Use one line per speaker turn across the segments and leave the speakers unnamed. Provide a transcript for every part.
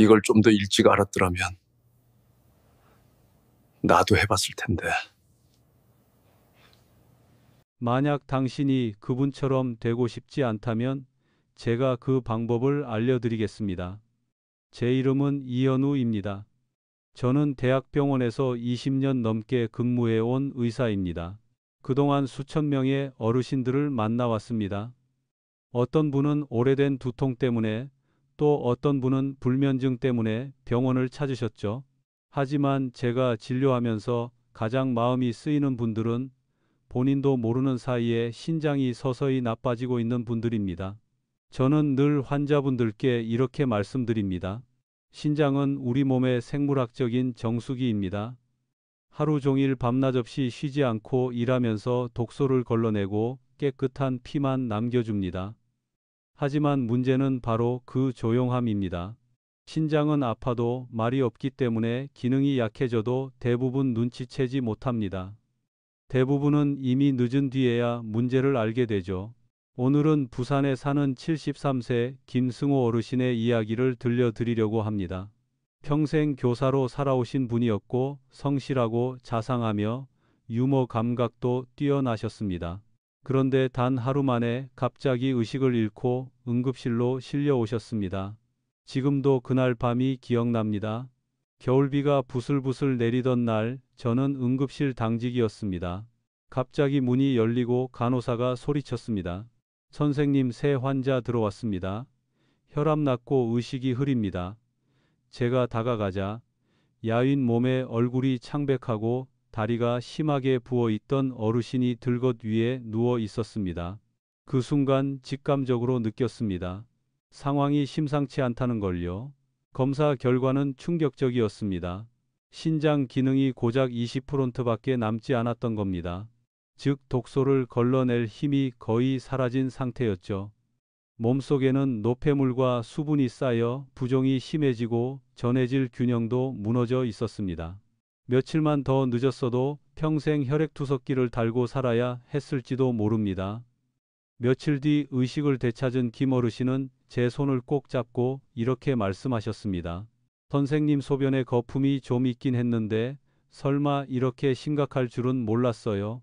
이걸 좀 더 일찍 알았더라면 나도 해봤을 텐데.
만약 당신이 그분처럼 되고 싶지 않다면 제가 그 방법을 알려드리겠습니다. 제 이름은 이현우입니다. 저는 대학병원에서 20년 넘게 근무해온 의사입니다. 그동안 수천 명의 어르신들을 만나왔습니다. 어떤 분은 오래된 두통 때문에, 또 어떤 분은 불면증 때문에 병원을 찾으셨죠. 하지만 제가 진료하면서 가장 마음이 쓰이는 분들은 본인도 모르는 사이에 신장이 서서히 나빠지고 있는 분들입니다. 저는 늘 환자분들께 이렇게 말씀드립니다. 신장은 우리 몸의 생물학적인 정수기입니다. 하루 종일 밤낮 없이 쉬지 않고 일하면서 독소를 걸러내고 깨끗한 피만 남겨줍니다. 하지만 문제는 바로 그 조용함입니다. 신장은 아파도 말이 없기 때문에 기능이 약해져도 대부분 눈치채지 못합니다. 대부분은 이미 늦은 뒤에야 문제를 알게 되죠. 오늘은 부산에 사는 73세 김승호 어르신의 이야기를 들려드리려고 합니다. 평생 교사로 살아오신 분이었고 성실하고 자상하며 유머 감각도 뛰어나셨습니다. 그런데 단 하루 만에 갑자기 의식을 잃고 응급실로 실려 오셨습니다. 지금도 그날 밤이 기억납니다. 겨울비가 부슬부슬 내리던 날 저는 응급실 당직이었습니다. 갑자기 문이 열리고 간호사가 소리쳤습니다. 선생님, 새 환자 들어왔습니다. 혈압 낮고 의식이 흐립니다. 제가 다가가자 야윈 몸에 얼굴이 창백하고 다리가 심하게 부어있던 어르신이 들것 위에 누워 있었습니다. 그 순간 직감적으로 느꼈습니다. 상황이 심상치 않다는 걸요. 검사 결과는 충격적이었습니다. 신장 기능이 고작 20%밖에 남지 않았던 겁니다. 즉 독소를 걸러낼 힘이 거의 사라진 상태였죠. 몸속에는 노폐물과 수분이 쌓여 부종이 심해지고 전해질 균형도 무너져 있었습니다. 며칠만 더 늦었어도 평생 혈액투석기를 달고 살아야 했을지도 모릅니다. 며칠 뒤 의식을 되찾은 김 어르신은 제 손을 꼭 잡고 이렇게 말씀하셨습니다. 선생님, 소변에 거품이 좀 있긴 했는데 설마 이렇게 심각할 줄은 몰랐어요.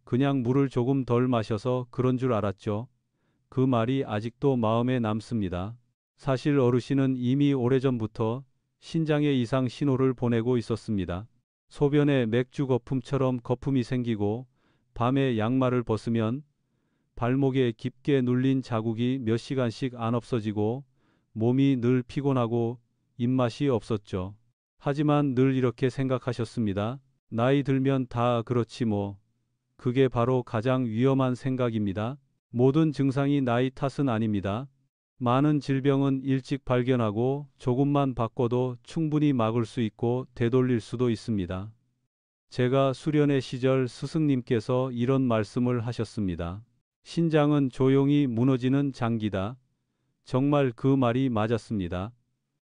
그냥 물을 조금 덜 마셔서 그런 줄 알았죠. 그 말이 아직도 마음에 남습니다. 사실 어르신은 이미 오래전부터 신장에 이상 신호를 보내고 있었습니다. 소변에 맥주 거품처럼 거품이 생기고 밤에 양말을 벗으면 발목에 깊게 눌린 자국이 몇 시간씩 안 없어지고 몸이 늘 피곤하고 입맛이 없었죠. 하지만 늘 이렇게 생각하셨습니다. 나이 들면 다 그렇지 뭐. 그게 바로 가장 위험한 생각입니다. 모든 증상이 나이 탓은 아닙니다. 많은 질병은 일찍 발견하고 조금만 바꿔도 충분히 막을 수 있고 되돌릴 수도 있습니다. 제가 수련의 시절 스승님께서 이런 말씀을 하셨습니다. 신장은 조용히 무너지는 장기다. 정말 그 말이 맞았습니다.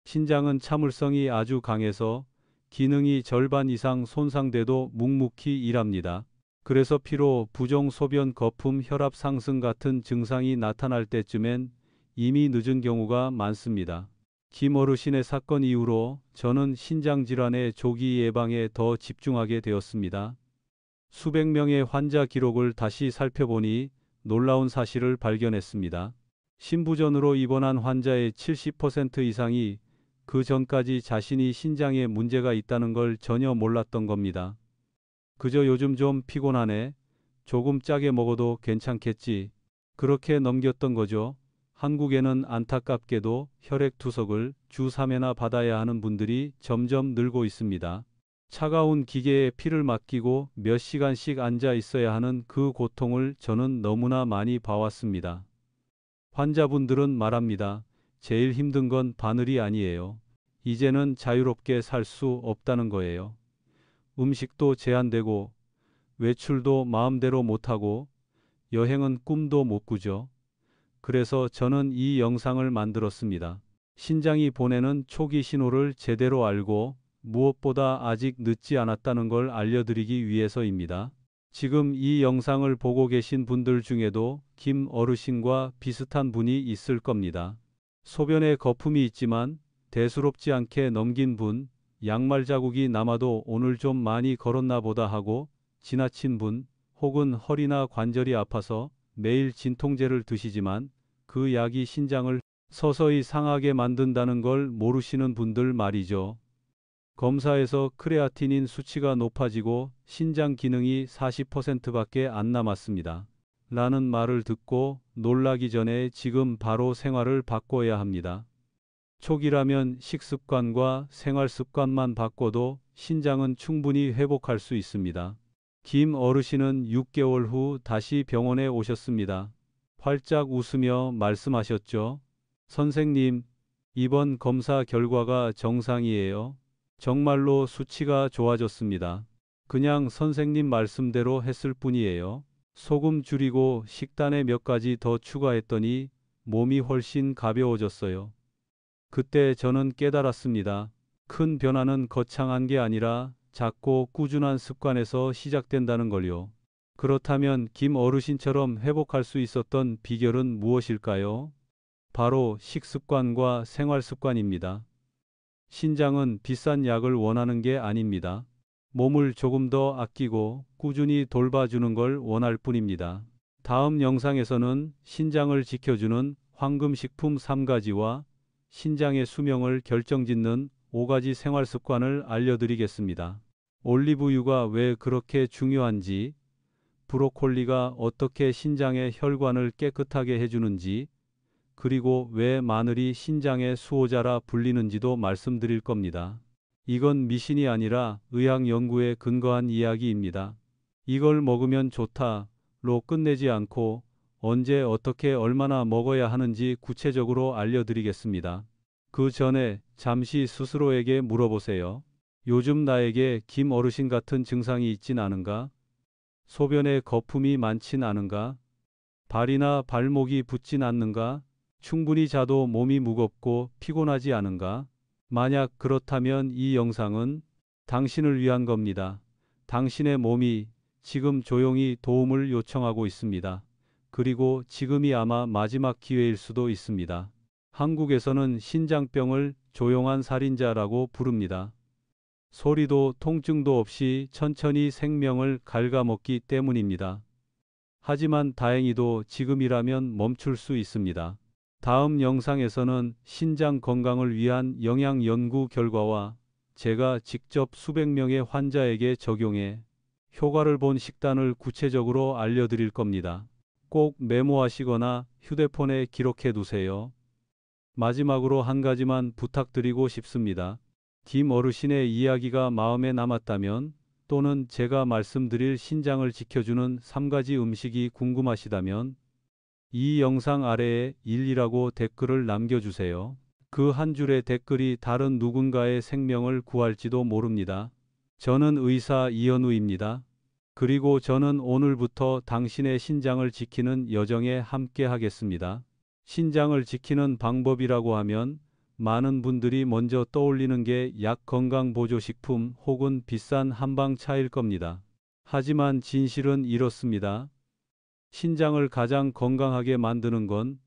신장은 참을성이 아주 강해서 기능이 절반 이상 손상돼도 묵묵히 일합니다. 그래서 피로, 부종, 소변, 거품, 혈압 상승 같은 증상이 나타날 때쯤엔 이미 늦은 경우가 많습니다. 김 어르신의 사건 이후로 저는 신장질환의 조기 예방에 더 집중하게 되었습니다. 수백 명의 환자 기록을 다시 살펴보니 놀라운 사실을 발견했습니다. 신부전으로 입원한 환자의 70% 이상이 그 전까지 자신이 신장에 문제가 있다는 걸 전혀 몰랐던 겁니다. 그저 요즘 좀 피곤하네. 조금 짜게 먹어도 괜찮겠지. 그렇게 넘겼던 거죠. 한국에는 안타깝게도 혈액투석을 주 3회나 받아야 하는 분들이 점점 늘고 있습니다. 차가운 기계에 피를 맡기고 몇 시간씩 앉아 있어야 하는 그 고통을 저는 너무나 많이 봐왔습니다. 환자분들은 말합니다. 제일 힘든 건 바늘이 아니에요. 이제는 자유롭게 살 수 없다는 거예요. 음식도 제한되고 외출도 마음대로 못하고 여행은 꿈도 못 꾸죠. 그래서 저는 이 영상을 만들었습니다. 신장이 보내는 초기 신호를 제대로 알고 무엇보다 아직 늦지 않았다는 걸 알려드리기 위해서입니다. 지금 이 영상을 보고 계신 분들 중에도 김 어르신과 비슷한 분이 있을 겁니다. 소변에 거품이 있지만 대수롭지 않게 넘긴 분, 양말 자국이 남아도 오늘 좀 많이 걸었나 보다 하고 지나친 분, 혹은 허리나 관절이 아파서 매일 진통제를 드시지만 그 약이 신장을 서서히 상하게 만든다는 걸 모르시는 분들 말이죠. 검사에서 크레아티닌 수치가 높아지고 신장 기능이 40%밖에 안 남았습니다. 라는 말을 듣고 놀라기 전에 지금 바로 생활을 바꿔야 합니다. 초기라면 식습관과 생활 습관만 바꿔도 신장은 충분히 회복할 수 있습니다. 김 어르신은 6개월 후 다시 병원에 오셨습니다. 활짝 웃으며 말씀하셨죠. 선생님, 이번 검사 결과가 정상이에요. 정말로 수치가 좋아졌습니다. 그냥 선생님 말씀대로 했을 뿐이에요. 소금 줄이고 식단에 몇 가지 더 추가했더니 몸이 훨씬 가벼워졌어요. 그때 저는 깨달았습니다. 큰 변화는 거창한 게 아니라 작고 꾸준한 습관에서 시작된다는 걸요. 그렇다면 김 어르신처럼 회복할 수 있었던 비결은 무엇일까요? 바로 식습관과 생활 습관입니다. 신장은 비싼 약을 원하는 게 아닙니다. 몸을 조금 더 아끼고 꾸준히 돌봐주는 걸 원할 뿐입니다. 다음 영상에서는 신장을 지켜주는 황금식품 3가지와 신장의 수명을 결정짓는 5가지 생활 습관을 알려드리겠습니다. 올리브유가 왜 그렇게 중요한지, 브로콜리가 어떻게 신장의 혈관을 깨끗하게 해주는지, 그리고 왜 마늘이 신장의 수호자라 불리는지도 말씀드릴 겁니다. 이건 미신이 아니라 의학 연구에 근거한 이야기입니다. 이걸 먹으면 좋다로 끝내지 않고 언제 어떻게 얼마나 먹어야 하는지 구체적으로 알려드리겠습니다. 그 전에 잠시 스스로에게 물어보세요. 요즘 나에게 김 어르신 같은 증상이 있진 않은가? 소변에 거품이 많진 않은가? 발이나 발목이 붓진 않는가? 충분히 자도 몸이 무겁고 피곤하지 않은가? 만약 그렇다면 이 영상은 당신을 위한 겁니다. 당신의 몸이 지금 조용히 도움을 요청하고 있습니다. 그리고 지금이 아마 마지막 기회일 수도 있습니다. 한국에서는 신장병을 조용한 살인자라고 부릅니다. 소리도 통증도 없이 천천히 생명을 갉아먹기 때문입니다. 하지만 다행히도 지금이라면 멈출 수 있습니다. 다음 영상에서는 신장 건강을 위한 영양 연구 결과와 제가 직접 수백 명의 환자에게 적용해 효과를 본 식단을 구체적으로 알려드릴 겁니다. 꼭 메모하시거나 휴대폰에 기록해 두세요. 마지막으로 한 가지만 부탁드리고 싶습니다. 김 어르신의 이야기가 마음에 남았다면 또는 제가 말씀드릴 신장을 지켜주는 3가지 음식이 궁금하시다면 이 영상 아래에 1이라고 댓글을 남겨주세요. 그 한 줄의 댓글이 다른 누군가의 생명을 구할지도 모릅니다. 저는 의사 이현우입니다. 그리고 저는 오늘부터 당신의 신장을 지키는 여정에 함께 하겠습니다. 신장을 지키는 방법이라고 하면 많은 분들이 먼저 떠올리는 게 약 건강보조식품 혹은 비싼 한방차일 겁니다. 하지만 진실은 이렇습니다. 신장을 가장 건강하게 만드는 건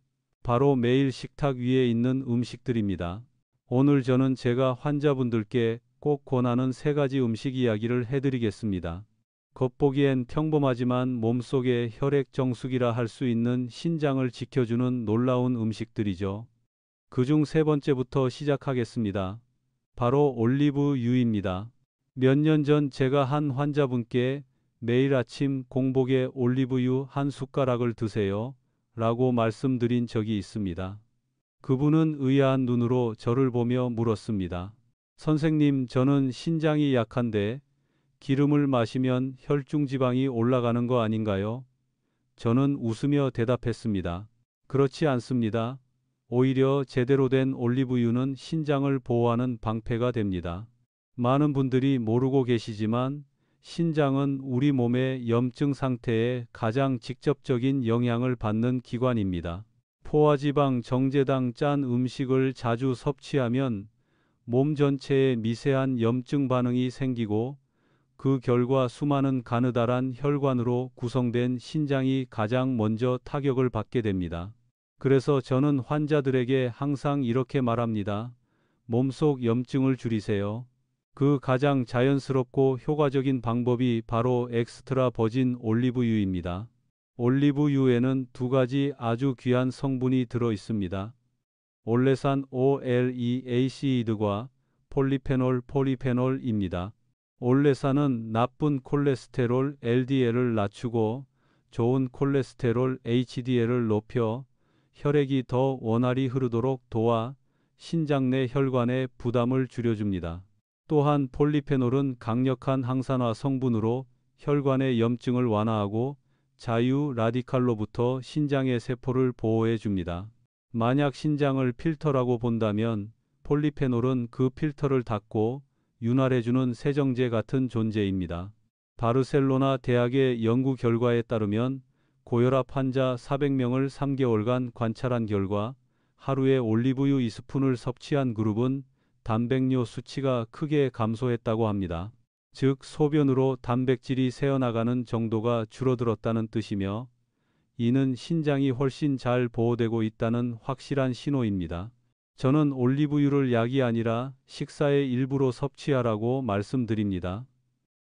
바로 매일 식탁 위에 있는 음식들입니다. 오늘 저는 제가 환자분들께 꼭 권하는 3가지 음식 이야기를 해드리겠습니다. 겉보기엔 평범하지만 몸속의 혈액 정수기라 할 수 있는 신장을 지켜주는 놀라운 음식들이죠. 그중 3번째부터 시작하겠습니다. 바로 올리브유입니다. 몇 년 전 제가 한 환자분께 매일 아침 공복에 올리브유 한 숟가락을 드세요 라고 말씀드린 적이 있습니다. 그분은 의아한 눈으로 저를 보며 물었습니다. 선생님, 저는 신장이 약한데 기름을 마시면 혈중 지방이 올라가는 거 아닌가요? 저는 웃으며 대답했습니다. 그렇지 않습니다. 오히려 제대로 된 올리브유는 신장을 보호하는 방패가 됩니다. 많은 분들이 모르고 계시지만 신장은 우리 몸의 염증 상태에 가장 직접적인 영향을 받는 기관입니다. 포화지방, 정제당 짠 음식을 자주 섭취하면 몸 전체에 미세한 염증 반응이 생기고 그 결과 수많은 가느다란 혈관으로 구성된 신장이 가장 먼저 타격을 받게 됩니다. 그래서 저는 환자들에게 항상 이렇게 말합니다. 몸속 염증을 줄이세요. 그 가장 자연스럽고 효과적인 방법이 바로 엑스트라 버진 올리브유입니다. 올리브유에는 두 가지 아주 귀한 성분이 들어 있습니다. 올레산 OLEACid과 폴리페놀입니다. 올레산은 나쁜 콜레스테롤 LDL을 낮추고 좋은 콜레스테롤 HDL을 높여 혈액이 더 원활히 흐르도록 도와 신장 내 혈관의 부담을 줄여줍니다. 또한 폴리페놀은 강력한 항산화 성분으로 혈관의 염증을 완화하고 자유 라디칼로부터 신장의 세포를 보호해 줍니다. 만약 신장을 필터라고 본다면 폴리페놀은 그 필터를 닫고 윤활해주는 세정제 같은 존재입니다. 바르셀로나 대학의 연구 결과에 따르면 고혈압 환자 400명을 3개월간 관찰한 결과 하루에 올리브유 2스푼을 섭취한 그룹은 단백뇨 수치가 크게 감소했다고 합니다. 즉 소변으로 단백질이 새어나가는 정도가 줄어들었다는 뜻이며 이는 신장이 훨씬 잘 보호되고 있다는 확실한 신호입니다. 저는 올리브유를 약이 아니라 식사의 일부로 섭취하라고 말씀드립니다.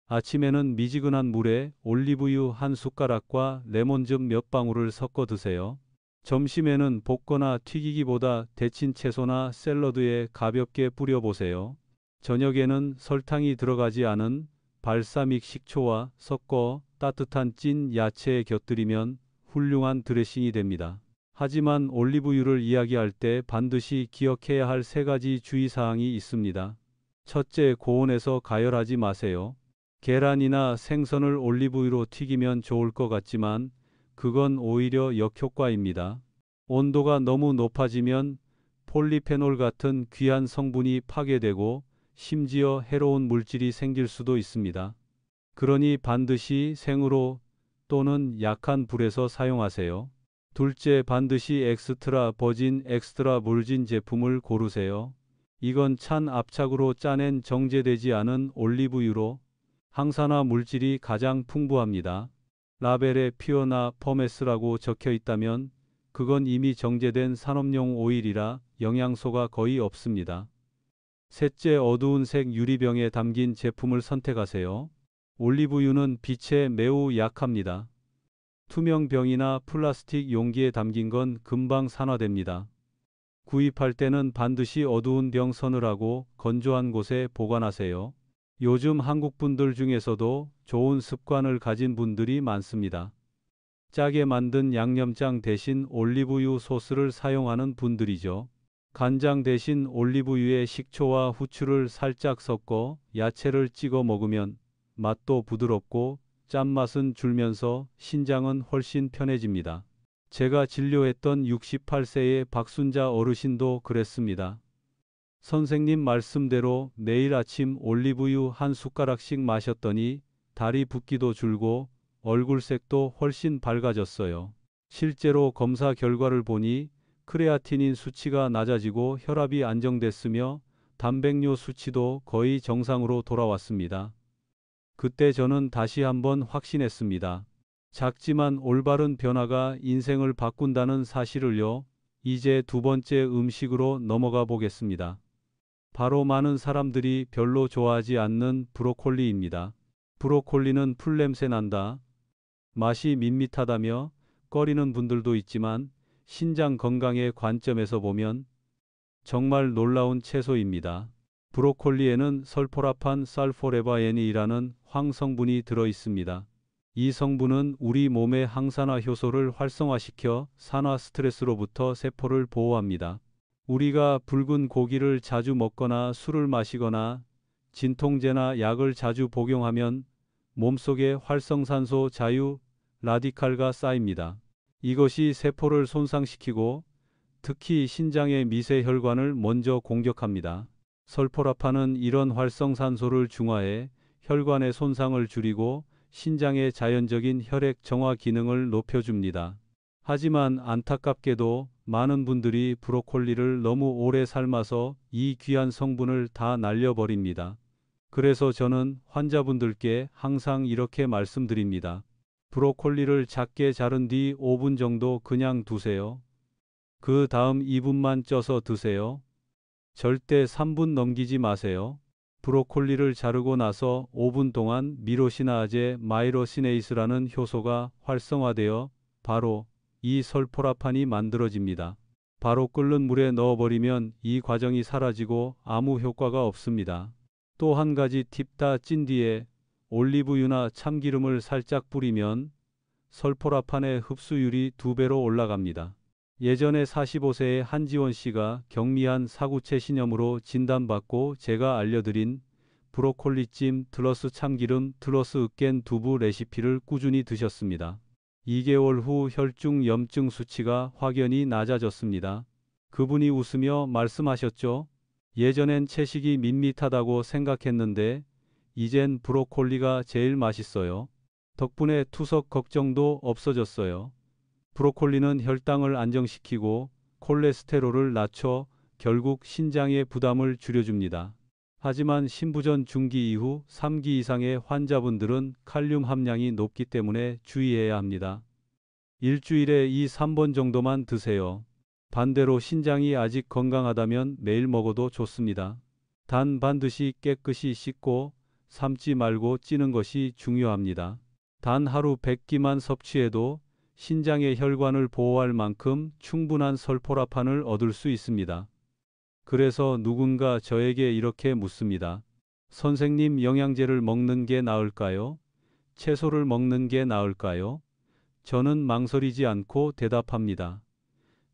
아침에는 미지근한 물에 올리브유 한 숟가락과 레몬즙 몇 방울을 섞어 드세요. 점심에는 볶거나 튀기기보다 데친 채소나 샐러드에 가볍게 뿌려보세요. 저녁에는 설탕이 들어가지 않은 발사믹 식초와 섞어 따뜻한 찐 야채에 곁들이면 훌륭한 드레싱이 됩니다. 하지만 올리브유를 이야기할 때 반드시 기억해야 할 세 가지 주의사항이 있습니다. 첫째, 고온에서 가열하지 마세요. 계란이나 생선을 올리브유로 튀기면 좋을 것 같지만 그건 오히려 역효과입니다. 온도가 너무 높아지면 폴리페놀 같은 귀한 성분이 파괴되고 심지어 해로운 물질이 생길 수도 있습니다. 그러니 반드시 생으로 또는 약한 불에서 사용하세요. 둘째, 반드시 엑스트라 버진 엑스트라 물진 제품을 고르세요. 이건 찬 압착으로 짜낸 정제되지 않은 올리브유로 항산화 물질이 가장 풍부합니다. 라벨에 퓨어나 퍼메스라고 적혀 있다면 그건 이미 정제된 산업용 오일이라 영양소가 거의 없습니다. 셋째, 어두운 색 유리병에 담긴 제품을 선택하세요. 올리브유는 빛에 매우 약합니다. 투명 병이나 플라스틱 용기에 담긴 건 금방 산화됩니다. 구입할 때는 반드시 어두운 병 서늘하고 건조한 곳에 보관하세요. 요즘 한국 분들 중에서도 좋은 습관을 가진 분들이 많습니다. 짜게 만든 양념장 대신 올리브유 소스를 사용하는 분들이죠. 간장 대신 올리브유에 식초와 후추를 살짝 섞어 야채를 찍어 먹으면 맛도 부드럽고 짠맛은 줄면서 신장은 훨씬 편해집니다. 제가 진료했던 68세의 박순자 어르신도 그랬습니다. 선생님 말씀대로 매일 아침 올리브유 한 숟가락씩 마셨더니 다리 붓기도 줄고 얼굴색도 훨씬 밝아졌어요. 실제로 검사 결과를 보니 크레아티닌 수치가 낮아지고 혈압이 안정됐으며 단백뇨 수치도 거의 정상으로 돌아왔습니다. 그때 저는 다시 한번 확신했습니다. 작지만 올바른 변화가 인생을 바꾼다는 사실을요. 이제 두 번째 음식으로 넘어가 보겠습니다. 바로 많은 사람들이 별로 좋아하지 않는 브로콜리입니다. 브로콜리는 풀냄새 난다, 맛이 밋밋하다며 꺼리는 분들도 있지만 신장 건강의 관점에서 보면 정말 놀라운 채소입니다. 브로콜리에는 설포라판 살포레바엔이라는 황성분이 들어 있습니다. 이 성분은 우리 몸의 항산화 효소를 활성화시켜 산화 스트레스로부터 세포를 보호합니다. 우리가 붉은 고기를 자주 먹거나 술을 마시거나 진통제나 약을 자주 복용하면 몸속에 활성산소 자유 라디칼가 쌓입니다. 이것이 세포를 손상시키고 특히 신장의 미세혈관을 먼저 공격합니다. 설포라판은 이런 활성산소를 중화해 혈관의 손상을 줄이고 신장의 자연적인 혈액 정화 기능을 높여줍니다. 하지만 안타깝게도 많은 분들이 브로콜리를 너무 오래 삶아서 이 귀한 성분을 다 날려버립니다. 그래서 저는 환자분들께 항상 이렇게 말씀드립니다. 브로콜리를 작게 자른 뒤 5분 정도 그냥 두세요. 그 다음 2분만 쪄서 드세요. 절대 3분 넘기지 마세요. 브로콜리를 자르고 나서 5분 동안 미로시나아제 마이로시네이스라는 효소가 활성화되어 바로 이 설포라판이 만들어집니다. 바로 끓는 물에 넣어버리면 이 과정이 사라지고 아무 효과가 없습니다. 또 한 가지 팁 다 찐 뒤에 올리브유나 참기름을 살짝 뿌리면 설포라판의 흡수율이 2배로 올라갑니다. 예전에 45세의 한지원 씨가 경미한 사구체 신염으로 진단받고 제가 알려드린 브로콜리찜 플러스 참기름 플러스 으깬 두부 레시피를 꾸준히 드셨습니다. 2개월 후 혈중 염증 수치가 확연히 낮아졌습니다. 그분이 웃으며 말씀하셨죠. 예전엔 채식이 밋밋하다고 생각했는데 이젠 브로콜리가 제일 맛있어요. 덕분에 투석 걱정도 없어졌어요. 브로콜리는 혈당을 안정시키고 콜레스테롤을 낮춰 결국 신장의 부담을 줄여줍니다. 하지만 신부전 중기 이후 3기 이상의 환자분들은 칼륨 함량이 높기 때문에 주의해야 합니다. 일주일에 3번 정도만 드세요. 반대로 신장이 아직 건강하다면 매일 먹어도 좋습니다. 단 반드시 깨끗이 씻고 삶지 말고 찌는 것이 중요합니다. 단 하루 100끼만 섭취해도 신장의 혈관을 보호할 만큼 충분한 설포라판을 얻을 수 있습니다. 그래서 누군가 저에게 이렇게 묻습니다. 선생님, 영양제를 먹는 게 나을까요? 채소를 먹는 게 나을까요? 저는 망설이지 않고 대답합니다.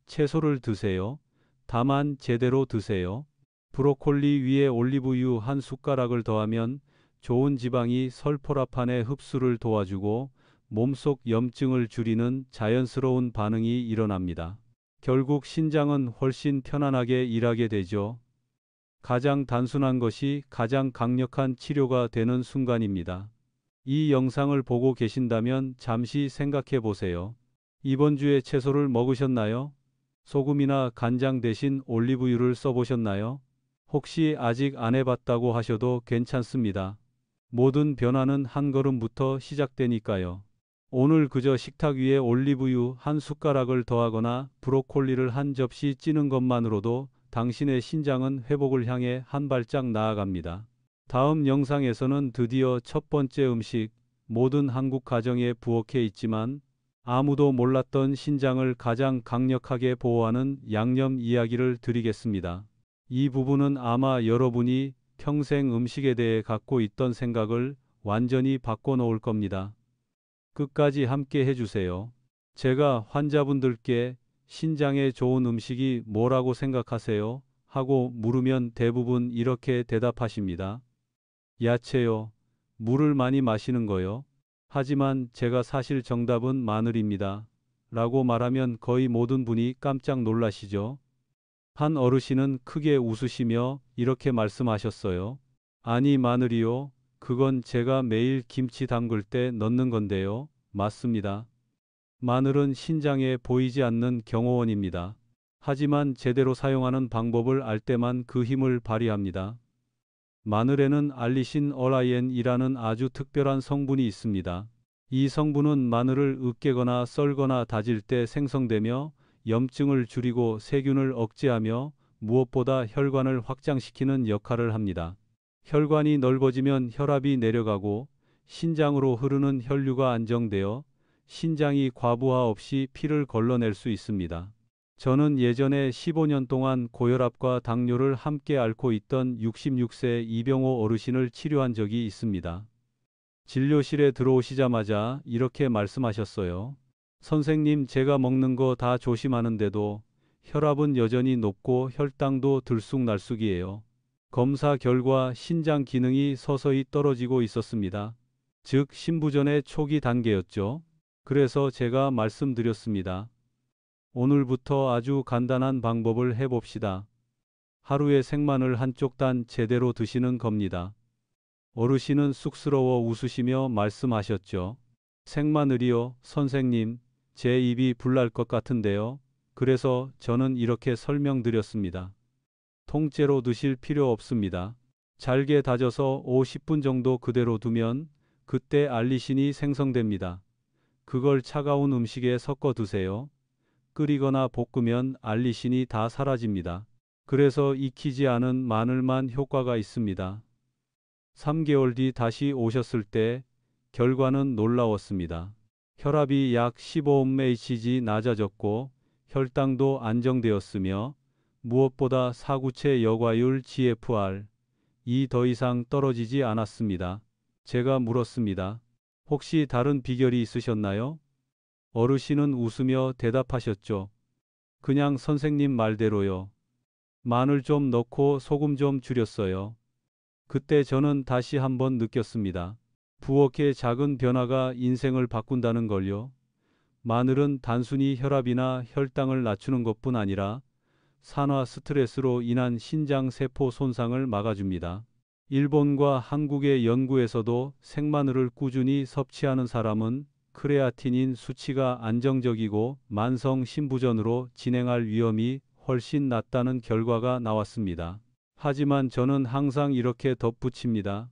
채소를 드세요. 다만 제대로 드세요. 브로콜리 위에 올리브유 한 숟가락을 더하면 좋은 지방이 설포라판의 흡수를 도와주고 몸속 염증을 줄이는 자연스러운 반응이 일어납니다. 결국 신장은 훨씬 편안하게 일하게 되죠. 가장 단순한 것이 가장 강력한 치료가 되는 순간입니다. 이 영상을 보고 계신다면 잠시 생각해 보세요. 이번 주에 채소를 먹으셨나요? 소금이나 간장 대신 올리브유를 써보셨나요? 혹시 아직 안 해봤다고 하셔도 괜찮습니다. 모든 변화는 한 걸음부터 시작되니까요. 오늘 그저 식탁 위에 올리브유 한 숟가락을 더하거나 브로콜리를 한 접시 찌는 것만으로도 당신의 신장은 회복을 향해 한 발짝 나아갑니다. 다음 영상에서는 드디어 첫 번째 음식, 모든 한국 가정에 부엌에 있지만 아무도 몰랐던 신장을 가장 강력하게 보호하는 양념 이야기를 드리겠습니다. 이 부분은 아마 여러분이 평생 음식에 대해 갖고 있던 생각을 완전히 바꿔놓을 겁니다. 끝까지 함께 해주세요. 제가 환자분들께 신장에 좋은 음식이 뭐라고 생각하세요? 하고 물으면 대부분 이렇게 대답하십니다. 야채요. 물을 많이 마시는 거요. 하지만 제가 사실 정답은 마늘입니다. 라고 말하면 거의 모든 분이 깜짝 놀라시죠. 한 어르신은 크게 웃으시며 이렇게 말씀하셨어요. 아니, 마늘이요? 그건 제가 매일 김치 담글 때 넣는 건데요. 맞습니다. 마늘은 신장에 보이지 않는 경호원입니다. 하지만 제대로 사용하는 방법을 알 때만 그 힘을 발휘합니다. 마늘에는 알리신 어라이엔이라는 아주 특별한 성분이 있습니다. 이 성분은 마늘을 으깨거나 썰거나 다질 때 생성되며 염증을 줄이고 세균을 억제하며 무엇보다 혈관을 확장시키는 역할을 합니다. 혈관이 넓어지면 혈압이 내려가고 신장으로 흐르는 혈류가 안정되어 신장이 과부하 없이 피를 걸러낼 수 있습니다. 저는 예전에 15년 동안 고혈압과 당뇨를 함께 앓고 있던 66세 이병호 어르신을 치료한 적이 있습니다. 진료실에 들어오시자마자 이렇게 말씀하셨어요. 선생님, 제가 먹는 거 다 조심하는데도 혈압은 여전히 높고 혈당도 들쑥날쑥이에요. 검사 결과 신장 기능이 서서히 떨어지고 있었습니다. 즉, 신부전의 초기 단계였죠. 그래서 제가 말씀드렸습니다. 오늘부터 아주 간단한 방법을 해봅시다. 하루에 생마늘 한쪽 단 제대로 드시는 겁니다. 어르신은 쑥스러워 웃으시며 말씀하셨죠. 생마늘이요, 선생님, 제 입이 불날 것 같은데요. 그래서 저는 이렇게 설명드렸습니다. 통째로 드실 필요 없습니다. 잘게 다져서 50분 정도 그대로 두면 그때 알리신이 생성됩니다. 그걸 차가운 음식에 섞어 드세요. 끓이거나 볶으면 알리신이 다 사라집니다. 그래서 익히지 않은 마늘만 효과가 있습니다. 3개월 뒤 다시 오셨을 때 결과는 놀라웠습니다. 혈압이 약 15mmHg 낮아졌고 혈당도 안정되었으며 무엇보다 사구체 여과율 GFR 이 더 이상 떨어지지 않았습니다. 제가 물었습니다. 혹시 다른 비결이 있으셨나요? 어르신은 웃으며 대답하셨죠. 그냥 선생님 말대로요. 마늘 좀 넣고 소금 좀 줄였어요. 그때 저는 다시 한번 느꼈습니다. 부엌의 작은 변화가 인생을 바꾼다는 걸요. 마늘은 단순히 혈압이나 혈당을 낮추는 것뿐 아니라 산화 스트레스로 인한 신장 세포 손상을 막아줍니다. 일본과 한국의 연구에서도 생마늘을 꾸준히 섭취하는 사람은 크레아티닌 수치가 안정적이고 만성 신부전으로 진행할 위험이 훨씬 낮다는 결과가 나왔습니다. 하지만 저는 항상 이렇게 덧붙입니다.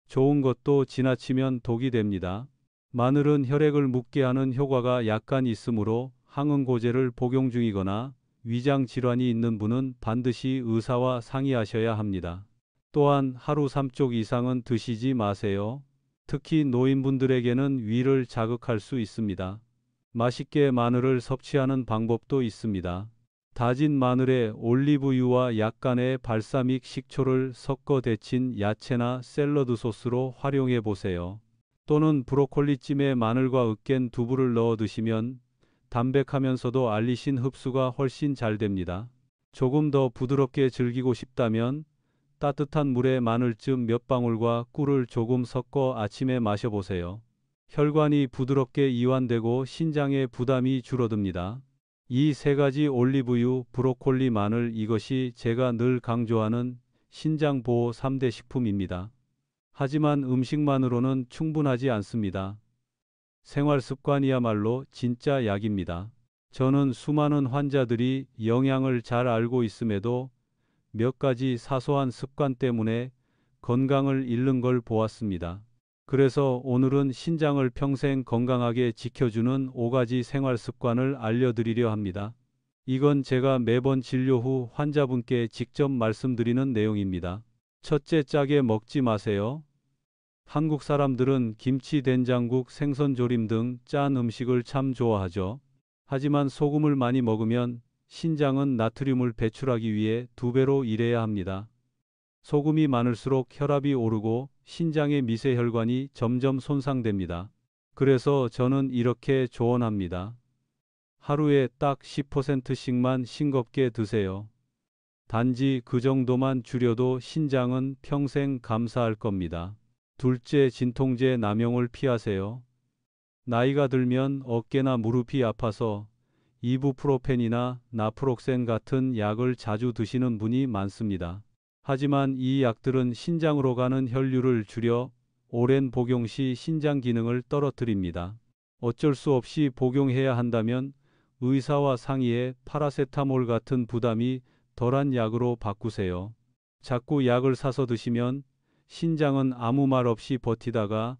좋은 것도 지나치면 독이 됩니다. 마늘은 혈액을 묻게 하는 효과가 약간 있으므로 항응고제를 복용 중이거나 위장 질환이 있는 분은 반드시 의사와 상의하셔야 합니다. 또한 하루 3쪽 이상은 드시지 마세요. 특히 노인분들에게는 위를 자극할 수 있습니다. 맛있게 마늘을 섭취하는 방법도 있습니다. 다진 마늘에 올리브유와 약간의 발사믹 식초를 섞어 데친 야채나 샐러드 소스로 활용해 보세요. 또는 브로콜리찜에 마늘과 으깬 두부를 넣어 드시면 담백하면서도 알리신 흡수가 훨씬 잘 됩니다. 조금 더 부드럽게 즐기고 싶다면 따뜻한 물에 마늘즙 몇 방울과 꿀을 조금 섞어 아침에 마셔보세요. 혈관이 부드럽게 이완되고 신장의 부담이 줄어듭니다. 이 세 가지 올리브유, 브로콜리, 마늘 이것이 제가 늘 강조하는 신장 보호 3대 식품입니다. 하지만 음식만으로는 충분하지 않습니다. 생활 습관이야말로 진짜 약입니다. 저는 수많은 환자들이 영양을 잘 알고 있음에도 몇 가지 사소한 습관 때문에 건강을 잃는 걸 보았습니다. 그래서 오늘은 신장을 평생 건강하게 지켜주는 5가지 생활 습관을 알려드리려 합니다. 이건 제가 매번 진료 후 환자분께 직접 말씀드리는 내용입니다. 첫째, 짜게 먹지 마세요. 한국 사람들은 김치, 된장국, 생선조림 등 짠 음식을 참 좋아하죠. 하지만 소금을 많이 먹으면 신장은 나트륨을 배출하기 위해 2배로 일해야 합니다. 소금이 많을수록 혈압이 오르고 신장의 미세혈관이 점점 손상됩니다. 그래서 저는 이렇게 조언합니다. 하루에 딱 10%씩만 싱겁게 드세요. 단지 그 정도만 줄여도 신장은 평생 감사할 겁니다. 둘째, 진통제 남용을 피하세요. 나이가 들면 어깨나 무릎이 아파서 이부프로펜이나 나프록센 같은 약을 자주 드시는 분이 많습니다. 하지만 이 약들은 신장으로 가는 혈류를 줄여 오랜 복용 시 신장 기능을 떨어뜨립니다. 어쩔 수 없이 복용해야 한다면 의사와 상의해 파라세타몰 같은 부담이 덜한 약으로 바꾸세요. 자꾸 약을 사서 드시면 신장은 아무 말 없이 버티다가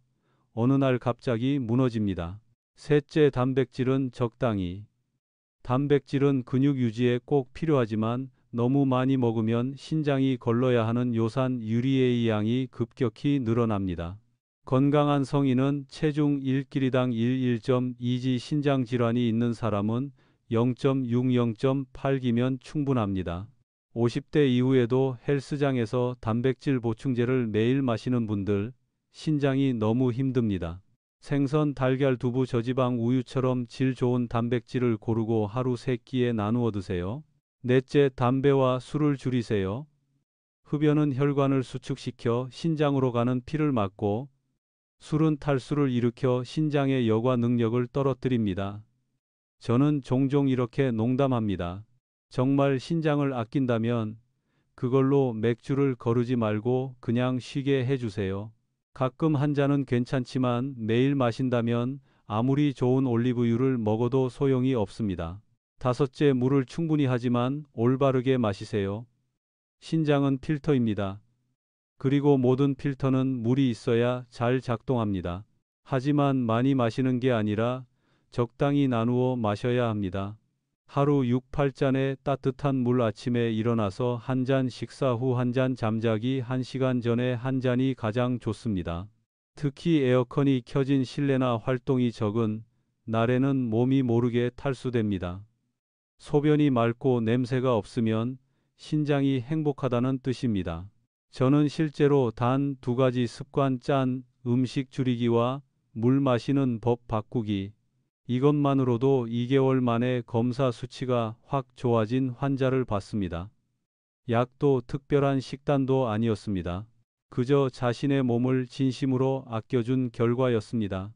어느 날 갑자기 무너집니다. 셋째, 단백질은 적당히. 단백질은 근육 유지에 꼭 필요하지만 너무 많이 먹으면 신장이 걸러야 하는 요산 유리A의 양이 급격히 늘어납니다. 건강한 성인은 체중 1kg당 1.2g 신장 질환이 있는 사람은 0.6, 0.8g면 충분합니다. 50대 이후에도 헬스장에서 단백질 보충제를 매일 마시는 분들, 신장이 너무 힘듭니다. 생선, 달걀, 두부, 저지방, 우유처럼 질 좋은 단백질을 고르고 하루 3끼에 나누어 드세요. 넷째, 담배와 술을 줄이세요. 흡연은 혈관을 수축시켜 신장으로 가는 피를 막고 술은 탈수를 일으켜 신장의 여과 능력을 떨어뜨립니다. 저는 종종 이렇게 농담합니다. 정말 신장을 아낀다면 그걸로 맥주를 거르지 말고 그냥 쉬게 해주세요. 가끔 한 잔은 괜찮지만 매일 마신다면 아무리 좋은 올리브유를 먹어도 소용이 없습니다. 다섯째, 물을 충분히 하지만 올바르게 마시세요. 신장은 필터입니다. 그리고 모든 필터는 물이 있어야 잘 작동합니다. 하지만 많이 마시는 게 아니라 적당히 나누어 마셔야 합니다. 하루 6, 8잔의 따뜻한 물 아침에 일어나서 한 잔 식사 후 한 잔 잠자기 1시간 전에 한 잔이 가장 좋습니다. 특히 에어컨이 켜진 실내나 활동이 적은 날에는 몸이 모르게 탈수됩니다. 소변이 맑고 냄새가 없으면 신장이 행복하다는 뜻입니다. 저는 실제로 단 2가지 습관 짠 음식 줄이기와 물 마시는 법 바꾸기 이것만으로도 2개월 만에 검사 수치가 확 좋아진 환자를 봤습니다. 약도 특별한 식단도 아니었습니다. 그저 자신의 몸을 진심으로 아껴준 결과였습니다.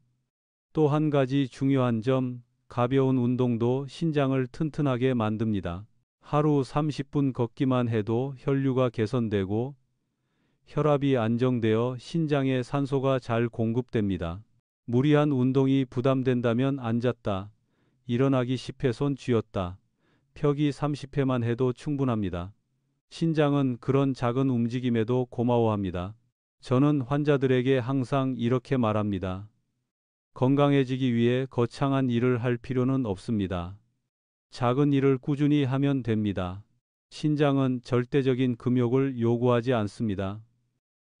또 한 가지 중요한 점, 가벼운 운동도 신장을 튼튼하게 만듭니다. 하루 30분 걷기만 해도 혈류가 개선되고 혈압이 안정되어 신장에 산소가 잘 공급됩니다. 무리한 운동이 부담된다면 앉았다, 일어나기 10회 손 쥐었다, 펴기 30회만 해도 충분합니다. 신장은 그런 작은 움직임에도 고마워합니다. 저는 환자들에게 항상 이렇게 말합니다. 건강해지기 위해 거창한 일을 할 필요는 없습니다. 작은 일을 꾸준히 하면 됩니다. 신장은 절대적인 금욕을 요구하지 않습니다.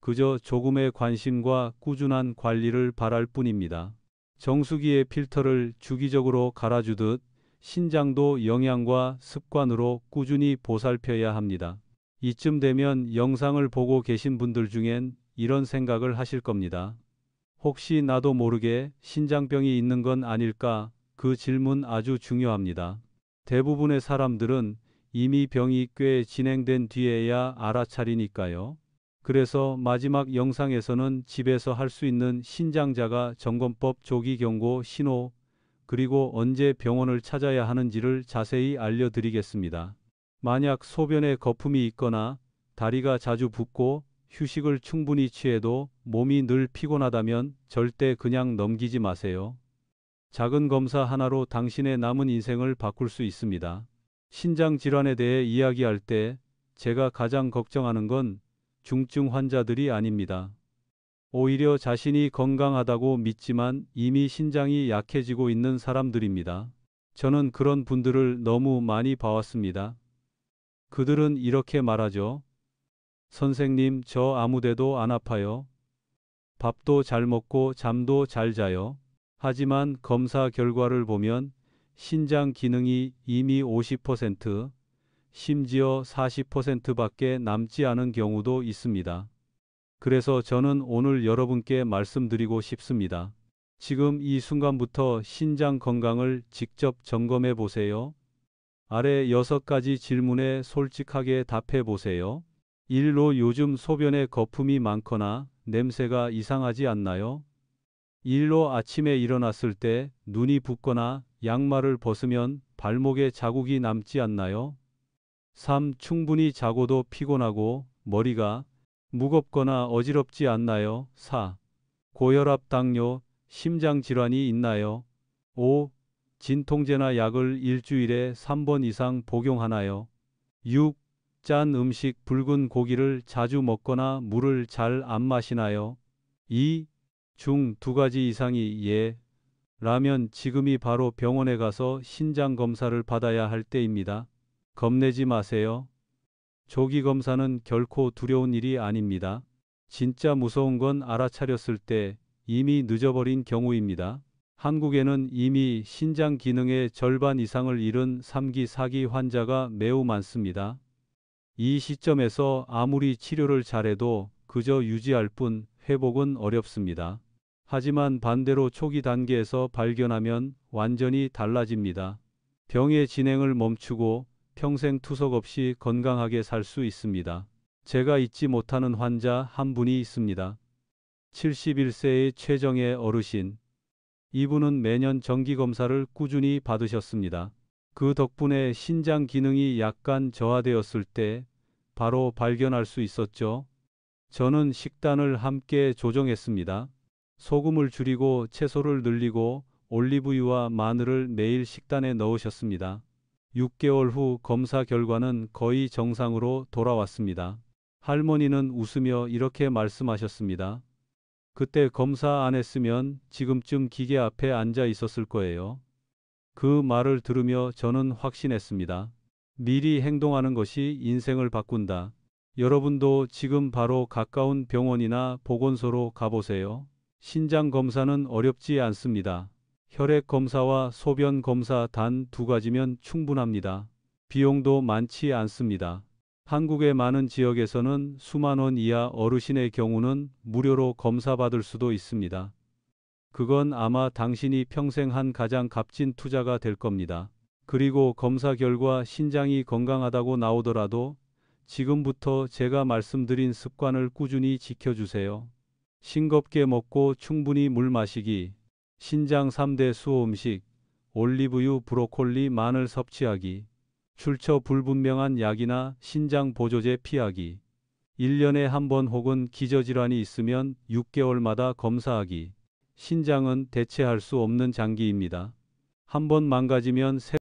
그저 조금의 관심과 꾸준한 관리를 바랄 뿐입니다. 정수기의 필터를 주기적으로 갈아주듯 신장도 영양과 습관으로 꾸준히 보살펴야 합니다. 이쯤 되면 영상을 보고 계신 분들 중엔 이런 생각을 하실 겁니다. 혹시 나도 모르게 신장병이 있는 건 아닐까? 그 질문 아주 중요합니다. 대부분의 사람들은 이미 병이 꽤 진행된 뒤에야 알아차리니까요. 그래서 마지막 영상에서는 집에서 할 수 있는 신장자가 점검법 조기 경고 신호, 그리고 언제 병원을 찾아야 하는지를 자세히 알려드리겠습니다. 만약 소변에 거품이 있거나 다리가 자주 붓고 휴식을 충분히 취해도 몸이 늘 피곤하다면 절대 그냥 넘기지 마세요. 작은 검사 하나로 당신의 남은 인생을 바꿀 수 있습니다. 신장 질환에 대해 이야기할 때 제가 가장 걱정하는 건 중증 환자들이 아닙니다. 오히려 자신이 건강하다고 믿지만 이미 신장이 약해지고 있는 사람들입니다. 저는 그런 분들을 너무 많이 봐왔습니다. 그들은 이렇게 말하죠. 선생님, 저 아무데도 안 아파요. 밥도 잘 먹고 잠도 잘 자요. 하지만 검사 결과를 보면 신장 기능이 이미 50%, 심지어 40%밖에 남지 않은 경우도 있습니다. 그래서 저는 오늘 여러분께 말씀드리고 싶습니다. 지금 이 순간부터 신장 건강을 직접 점검해 보세요. 아래 6가지 질문에 솔직하게 답해 보세요. 1로 요즘 소변에 거품이 많거나 냄새가 이상하지 않나요? 1로 아침에 일어났을 때 눈이 붓거나 양말을 벗으면 발목에 자국이 남지 않나요? 3. 충분히 자고도 피곤하고 머리가 무겁거나 어지럽지 않나요? 4. 고혈압, 당뇨, 심장 질환이 있나요? 5. 진통제나 약을 일주일에 3번 이상 복용하나요? 6. 짠 음식, 붉은 고기를 자주 먹거나 물을 잘 안 마시나요? 2. 중 2가지 이상이 예, 라면 지금이 바로 병원에 가서 신장 검사를 받아야 할 때입니다. 겁내지 마세요. 조기 검사는 결코 두려운 일이 아닙니다. 진짜 무서운 건 알아차렸을 때 이미 늦어버린 경우입니다. 한국에는 이미 신장 기능의 절반 이상을 잃은 3기, 4기 환자가 매우 많습니다. 이 시점에서 아무리 치료를 잘해도 그저 유지할 뿐 회복은 어렵습니다. 하지만 반대로 초기 단계에서 발견하면 완전히 달라집니다. 병의 진행을 멈추고 평생 투석 없이 건강하게 살 수 있습니다. 제가 잊지 못하는 환자 한 분이 있습니다. 71세의 최정예 어르신. 이분은 매년 정기검사를 꾸준히 받으셨습니다. 그 덕분에 신장 기능이 약간 저하되었을 때 바로 발견할 수 있었죠. 저는 식단을 함께 조정했습니다. 소금을 줄이고 채소를 늘리고 올리브유와 마늘을 매일 식단에 넣으셨습니다. 6개월 후 검사 결과는 거의 정상으로 돌아왔습니다. 할머니는 웃으며 이렇게 말씀하셨습니다. 그때 검사 안 했으면 지금쯤 기계 앞에 앉아 있었을 거예요. 그 말을 들으며 저는 확신했습니다. 미리 행동하는 것이 인생을 바꾼다. 여러분도 지금 바로 가까운 병원이나 보건소로 가보세요. 신장 검사는 어렵지 않습니다. 혈액 검사와 소변 검사 단 2가지면 충분합니다. 비용도 많지 않습니다. 한국의 많은 지역에서는 수만 원 이하 어르신의 경우는 무료로 검사받을 수도 있습니다. 그건 아마 당신이 평생 한 가장 값진 투자가 될 겁니다. 그리고 검사 결과 신장이 건강하다고 나오더라도 지금부터 제가 말씀드린 습관을 꾸준히 지켜주세요. 싱겁게 먹고 충분히 물 마시기, 신장 3대 수호 음식, 올리브유, 브로콜리, 마늘 섭취하기, 출처 불분명한 약이나 신장 보조제 피하기, 1년에 한 번 혹은 기저질환이 있으면 6개월마다 검사하기. 신장은 대체할 수 없는 장기입니다. 한 번 망가지면